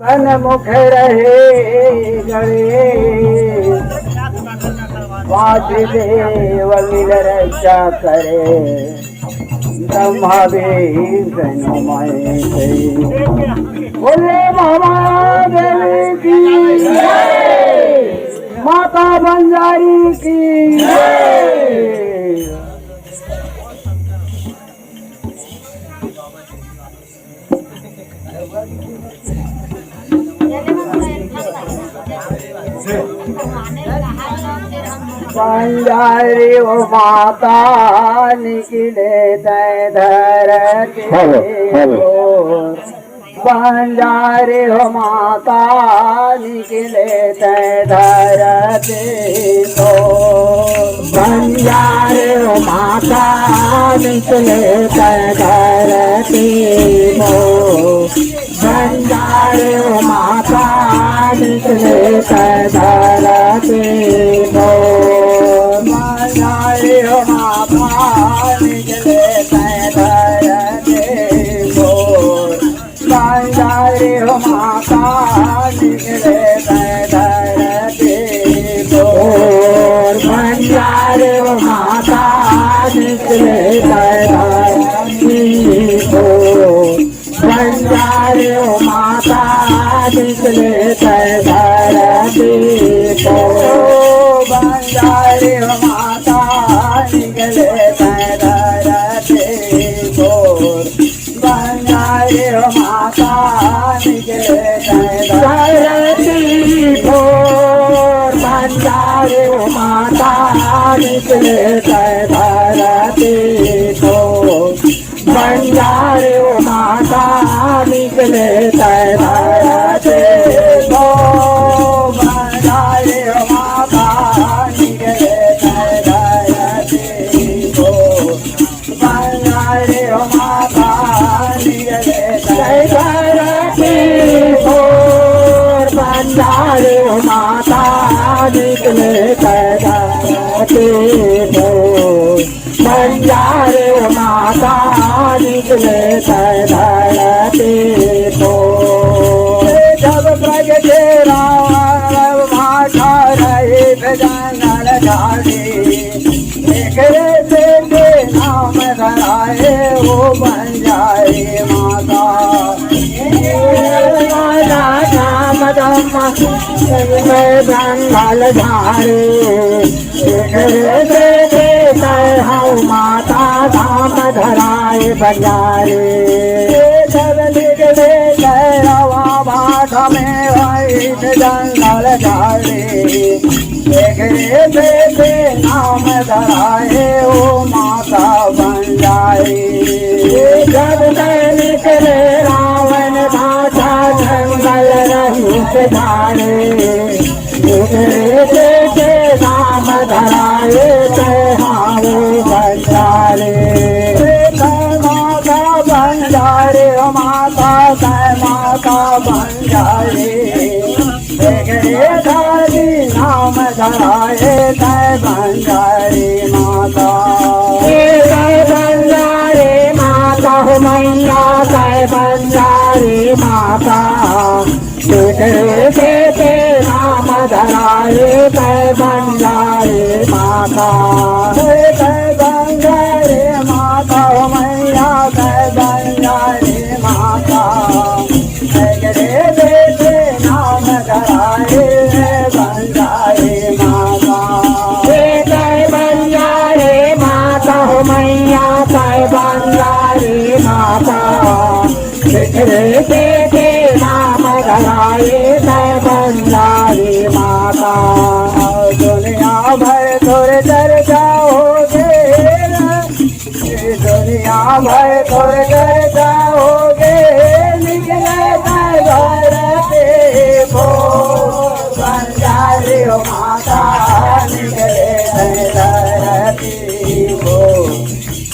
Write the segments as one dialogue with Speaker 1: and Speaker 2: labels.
Speaker 1: मुख रहे गणे वासुदेव मिल रक्षा करे ब्रह्मा विष्णु महेश बोले महादेव की माता बंजारी की बंजारी वो माता निकले धरती बंजारी हो माता निकले धरती तो बंजारी हो माता निकले धरती तो बंजारी हो माता निकले धरती तो बंजारी हो माता निकले धरती तो बंजारी हो माता निकले धरती तो बंजारी हो माता निकले धरती तो बंजारी हो माता निकले धरती तो बंजारी हो माता निकले धरती तो बंजारी हो माता निकले धरती तो बंजारी हो माता निकले धरती तो बंजारी हो माता निकले धरती तो बंजारी हो माता निकले धरती तो बंजारी हो माता निकले धरती तो बंजारी हो माता निकले धरती तो बंजारी हो माता निकले धरती तो जब ब्रज के राम माता रहे जंगल झाड़ी एकरे से नाम धराए वो बंजारी माता नाम जंगल झाड़ी एकरे से हूँ माता धाम धराए बंजारे रवा भाट में वही जंगल झाड़े देखरे नाम धराए ओ माता बंजारे जब निकले रावण भाषा जंगल रही झाड़े देखरे नाम धराए बंजारे माता बंजारे माता माता बंजारे धारी नाम धराए बंजारे माता बंजारे माता हो मैया बंजारे माता देते नाम धराए बंजारे माता बंजारे माता हो मैया बंजारे माता देते नाम धराए बंजारे माता बंजारे माता हो मैया बंजारे माता देते नाम धराए बंजारे माता दुनिया भर थोड़े चर्चा होगे दुनिया भर थोड़े चर्चा होगे निकले धरती को बंजारी हो माता निकले धरती को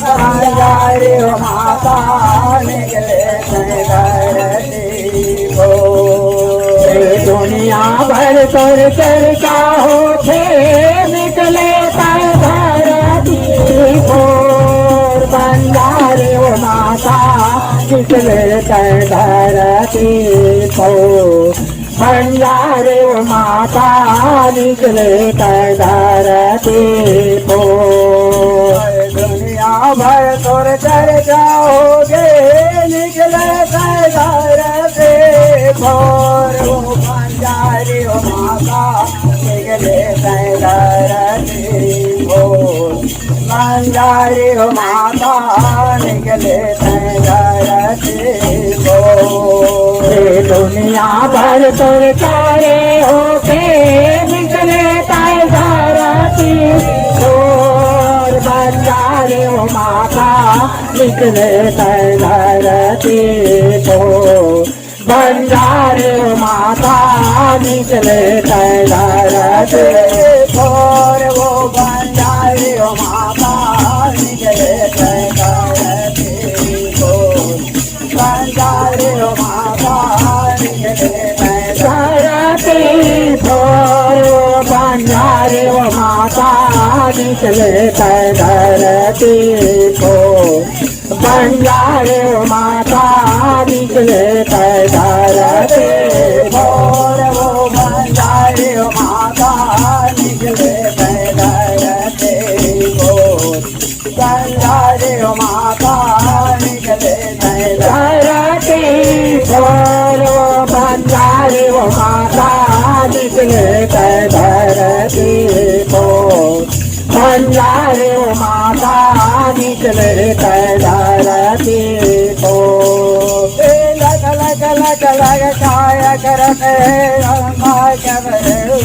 Speaker 1: बंजारी हो माता निकले धरती को दुनिया भर तोर चर्चा होते निकले धरती को बंजारी हो माता निकले धरती को बंजारे माता निकले धरती को दुनिया भर तोर चर्चा होगे निकले धरती को बंजारे माता निकले धरती को बंजारे माता निकले धरती को दुनिया भर तोर चारे होके निकले धरती और बंजारे माता निकले धरती को बंजारे माता निकले धरती और वो बंजारे माता निकले धरती को बंजारे माता धरती भोर बंजारे माता निकले धरती को बंजारे माता निकले धरती भोर वो बंजारे माता निकले धरती को बंजारे माता निकले धरती भोर बंजारे माता निकले धरती को बंजारे माता निकले धरती को लग लग लग लग छाया करते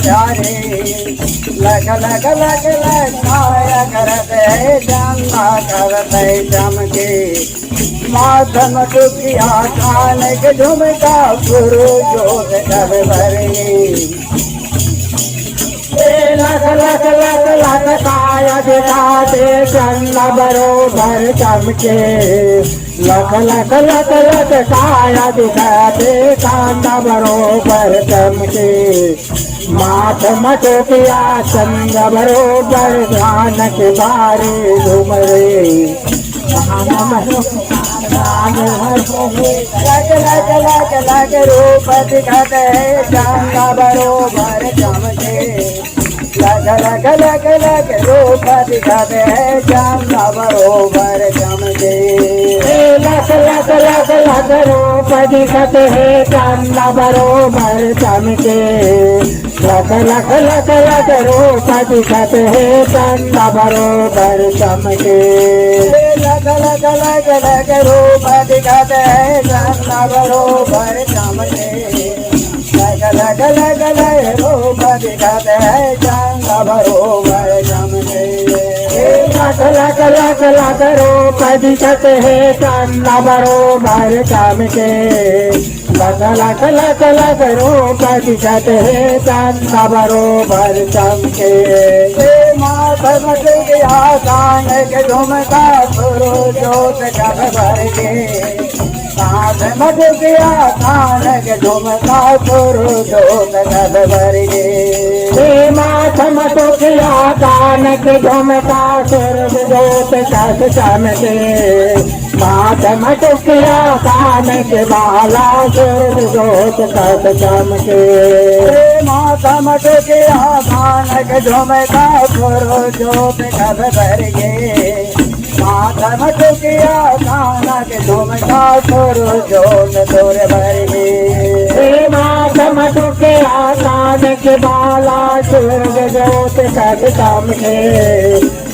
Speaker 1: प्यारे लग लग लग लग छाया करते चंदा करते चमके माधम दुखिया कान के झुमका गुरु जोत कर भरे लख लख लख लख काया दिखाते चंदा बरोबर चमके लख लख लख लख काया दिखाते चंदा बरोबर चमके माथ मटोकिया चंदा बरोबर ध्यान के बारे झुमरे लग लग लग लग रूप दिखाते चंदा बरोबर चमके लग लग लग लग रूप दिखाते चंदा बरोबर चमके लग लग लग लग रूप दिखाते चंदा बरोबर चमके लग लग लग लग रूप दिखाते चंदा बरोबर चमके लग लग लग लग रूप दिखाते चंदा बरोबर चमके लग लग लग लग रूप दिखाते चंदा बरोबर चमके लग लग लग लग रूप दिखाते चंदा बरोबर चमके लग लग लग लग रूप दिखाते चंदा बरोबर चमके माधव दुखिया कान के झुमका गुरु जोत कर भर के माधव दुखिया कान के झुमका गुरु जोत कर भर के माधव दुखिया कान के झुमका गुरु जोत कर चमके माधव दुखिया कान के बाला गुरु जोत कर चमके माधव दुखिया कान के झुमका गुरु जोत कर भर के माधव दुखिया कान के झुमका गुरु जोत तोर भर के माधव दुखिया कान के बाला गुरु जोत कर चमके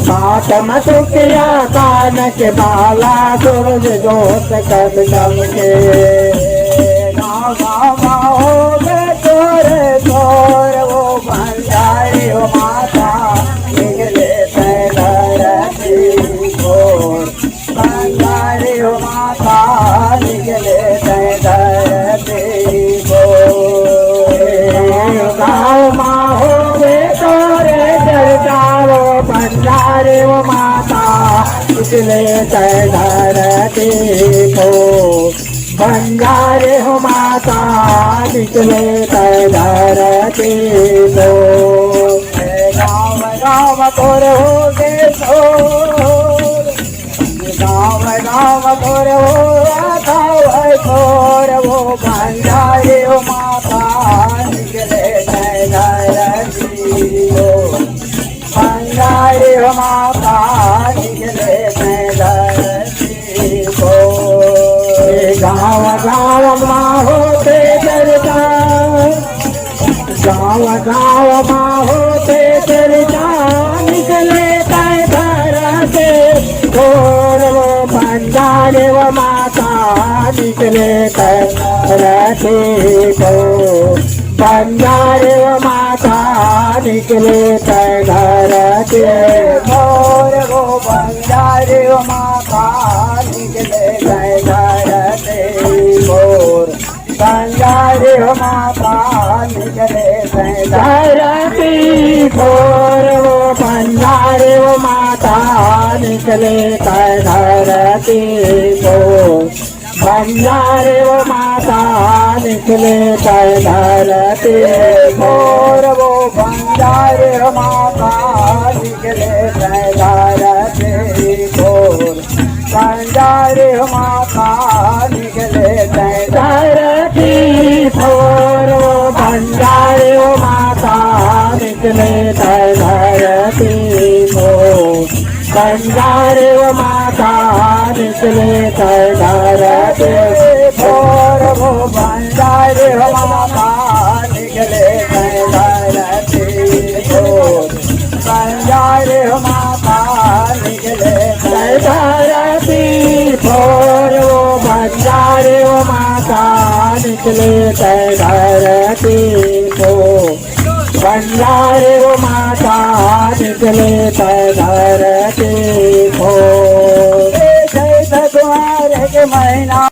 Speaker 1: माधव दुखिया कान के बाला गुरु जोत कर चमके गाँव गाँव हो तोर तोर वो बंजारे माता निकले धरती को बंजारे माता निकले धरती को गाँव माँ हो तोरे जलदारो बंजारे माता निकले धरती को बंजारे हो माता निकले धरती को गाँव गाँव तोर हो गे गाँव गाँव तोर हो तोर वो बंजारे हो माता को बंजारे हो माता निकले धरती को गाँव गाँव माँ होते चर्चा गाँव गाँव माँ होते चर्चा निकले धरती वो बंजारे वो माता निकले धरती को बंजारे वो माता निकले धरती मोर वो बंजारे वो माता निकले धरती मोर बंजारे वो माता निकले धरती मोर वो बंजारे वो माता निकले धरती मोर बंजारे वो माता निकले धरती मोर वो बंजारे वो माता निकले धरती मोर बंजारे वो माता निकले धरती मोर वो बंजारे वो माता निकले धरती मोर बंजारे वो माता निकले धरती मोर वो बंजारे वो माता निकले धरती मोर बंजारे वो माता निकले धरती मोर वो बंजारे वो माता निकले धरती मोर बंजारे वो माता निकले धरती